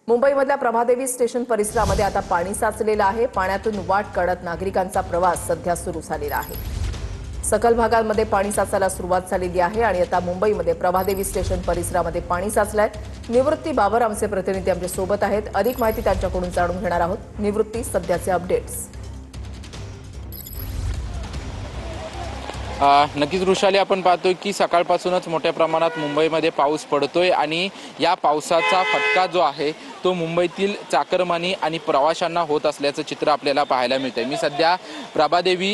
मुंबईमधल्या Prabhadevi station परिसरामध्ये आता पाणी साचलेलं आहे। पाण्यातून वाट काढत नागरिकांचा प्रवास सध्या सुरू झालेला आहे। सखल भागांमध्ये पाणी साचायला सुरुवात झालेली आहे आणि आता मुंबईमध्ये प्रभादेवी स्टेशन परिसरामध्ये पाणी साचलंय। निवृत्ती बाबर आमचे प्रतिनिधी आमच्या सोबत आहेत। अधिक माहिती त्यांच्याकडून जाणून घेणार आहोत। निवृत्ती, सध्याचे अपडेट्स। नक्कीच वृषाली, आपण पाहतोय की सकाळपासूनच मोठ्या प्रमाणात मुंबईमध्ये पाऊस पडतोय आणि या पावसाचा फटका जो आहे तो मुंबईतील चाकरमानी आणि प्रवाशांना होत असल्याचं चित्र आपल्याला पाहायला मिळतंय। मी सध्या प्रभादेवी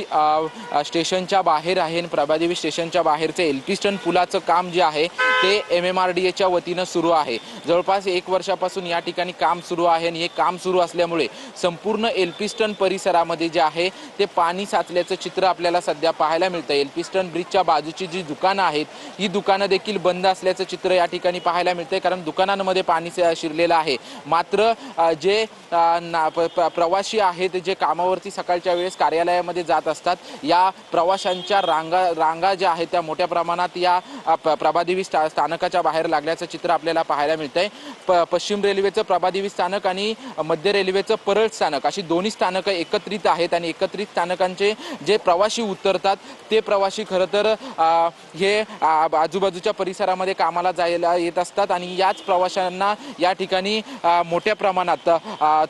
स्टेशनच्या बाहेर आहे। प्रभादेवी स्टेशनच्या बाहेरचे एल्फिस्टन पुलाचं काम जे आहे ते MMRDAच्या वतीनं सुरू आहे। जवळपास 1 वर्षापासून या ठिकाणी काम सुरू आहे आणि हे काम सुरू असल्यामुळे संपूर्ण एल्फिस्टन परिसरामध्ये जे आहे ते पाणी साचल्याचं चित्र आपल्याला सध्या पाहायला मिळतंय। एल्फिस्टन ब्रिजच्या बाजूची जी दुकानं आहेत ही दुकानं देखील बंद असल्याचं चित्र या ठिकाणी पाहायला मिळतंय, कारण दुकानांमध्ये पाणी शिरलेलं आहे। मात्र जे प्रवासी आहेत जे कामावरती सकाळच्या वेळेस कार्यालयामध्ये जात असतात, या प्रवाशांच्या रांगा ज्या आहेत त्या मोठ्या प्रमाणात या प्रभादेवी स्थानकाच्या बाहेर लागल्याचं चित्र आपल्याला पाहायला मिळतंय। पश्चिम रेल्वेचं प्रभादेवी स्थानक आणि मध्य रेल्वेचं परळ स्थानक अशी दोन्ही स्थानकं एकत्रित आहेत आणि एकत्रित स्थानकांचे जे प्रवासी उतरतात ते प्रवासी खरं तर हे आजूबाजूच्या परिसरामध्ये कामाला जायला येत असतात आणि याच प्रवाशांना या ठिकाणी मोठ्या प्रमाणात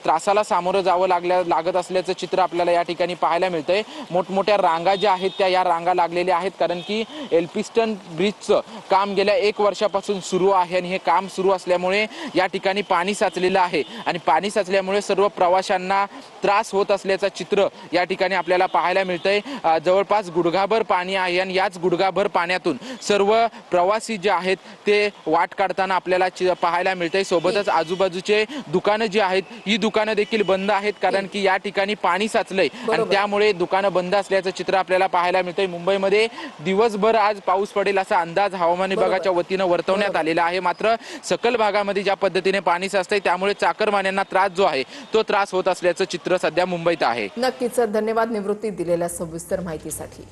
त्रासाला सामोरं जावं लागत असल्याचं चित्र आपल्याला या ठिकाणी पाहायला मिळतंय। मोठमोठ्या रांगा ज्या आहेत त्या या रांगा लागलेल्या आहेत, कारण की एल्फिस्टन ब्रिजचं काम गेल्या 1 वर्षापासून सुरू आहे आणि हे काम सुरू असल्यामुळे या ठिकाणी पाणी साचलेलं आहे आणि पाणी साचल्यामुळे सर्व प्रवाशांना त्रास होत असल्याचं चित्र या ठिकाणी आपल्याला पाहायला मिळतंय। जवळपास गुडघाभर पाणी आहे आणि याच गुडघाभर पाण्यातून सर्व प्रवासी जे आहेत ते वाट काढताना आपल्याला पाहायला मिळतंय। सोबतच आजूबाजूचे दुकानं जी आहेत ही दुकानं देखील बंद आहेत, कारण की या ठिकाणी पाणी साचलंय आणि त्यामुळे दुकानं बंद असल्याचं चित्र आपल्याला पाहायला मिळतंय। मुंबईमध्ये दिवसभर आज पाऊस पडेल असा अंदाज हवामान विभागाच्या वतीनं वर्तवण्यात आलेला आहे। मात्र सखल भागामध्ये ज्या पद्धतीने पाणी साचतंय त्यामुळे चाकरमान्यांना त्रास जो आहे तो त्रास होत असल्याचं चित्र सध्या मुंबईत आहे। नक्कीच, धन्यवाद निवृत्ती दिलेल्या सविस्तर माहितीसाठी।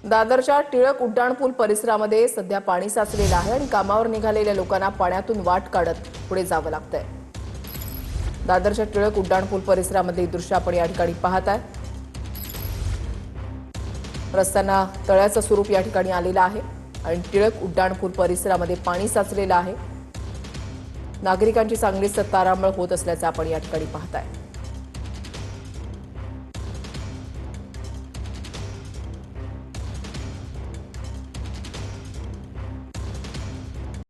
दादरच्या टिळक उड्डाणपूल परिसरामध्ये सध्या पाणी साचलेलं आहे आणि कामावर निघालेल्या लोकांना पाण्यातून वाट काढत पुढे जावं लागतंय। दादरच्या टिळक उड्डाणपूल परिसरामध्ये दृश्य आपण या ठिकाणी पाहताय। रस्त्यांना तळ्याचं स्वरूप या ठिकाणी आलेलं आहे आणि टिळक उड्डाणपूल परिसरामध्ये पाणी साचलेलं आहे। नागरिकांची चांगलीच तारांबळ होत असल्याचं आपण या ठिकाणी पाहताय।